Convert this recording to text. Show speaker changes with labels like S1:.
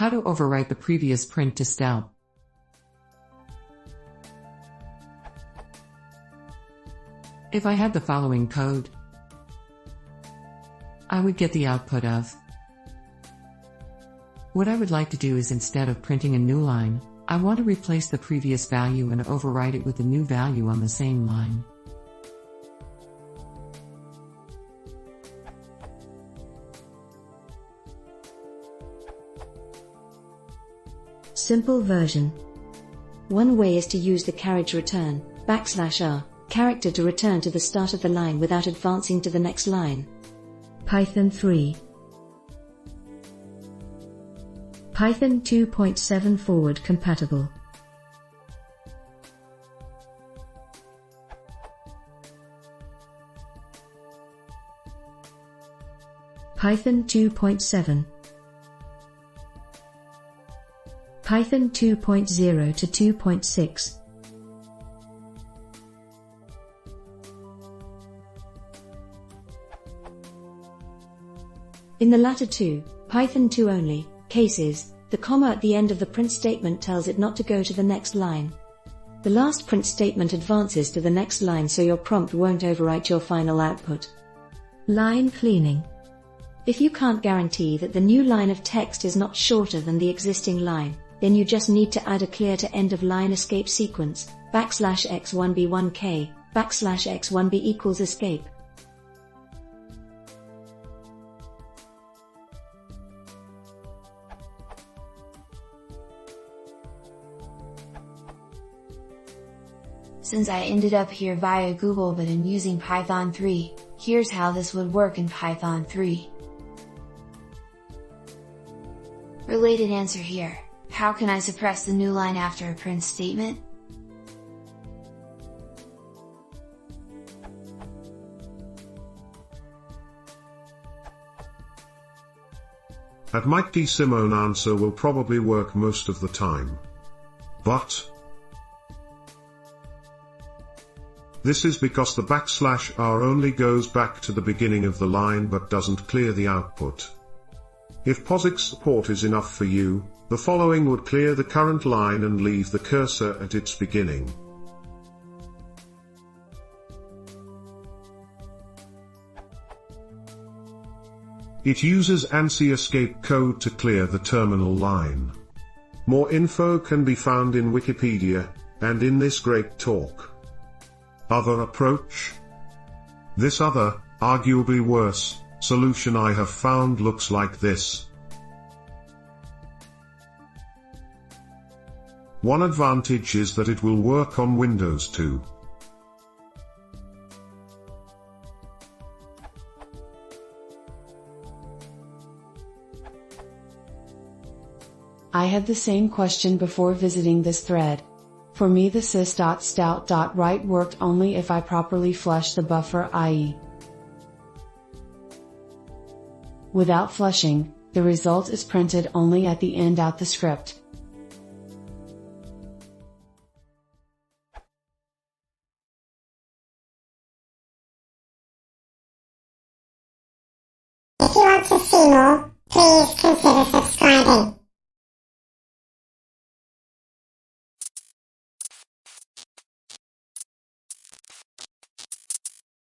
S1: How to overwrite the previous print to stdout. If I had the following code, I would get the output of. What I would like to do is, instead of printing a new line, I want to replace the previous value and overwrite it with the new value on the same line.
S2: Simple version. One way is to use the carriage return, \r, character to return to the start of the line without advancing to the next line. Python 3. Python 2.7 forward compatible. Python 2.7. Python 2.0 to 2.6. In the latter two, Python 2 only, cases, the comma at the end of the print statement tells it not to go to the next line. The last print statement advances to the next line so your prompt won't overwrite your final output. Line cleaning. If you can't guarantee that the new line of text is not shorter than the existing line, then you just need to add a clear to end of line escape sequence, \x1b1k, \x1b equals escape.
S3: Since I ended up here via Google but am using Python 3, here's how this would work in Python 3. Related answer here. How can I suppress the new line after a print statement?
S4: That might be Simone answer will probably work most of the time. But this is because the \r only goes back to the beginning of the line but doesn't clear the output. If POSIX support is enough for you, the following would clear the current line and leave the cursor at its beginning. It uses ANSI escape code to clear the terminal line. More info can be found in Wikipedia, and in this great talk. Other approach? This other, arguably worse, solution I have found looks like this. One advantage is that it will work on Windows too.
S5: I had the same question before visiting this thread. For me the sys.stdout.write worked only if I properly flushed the buffer, i.e. without flushing, the result is printed only at the end out the script.
S6: If you want to see more, please consider subscribing.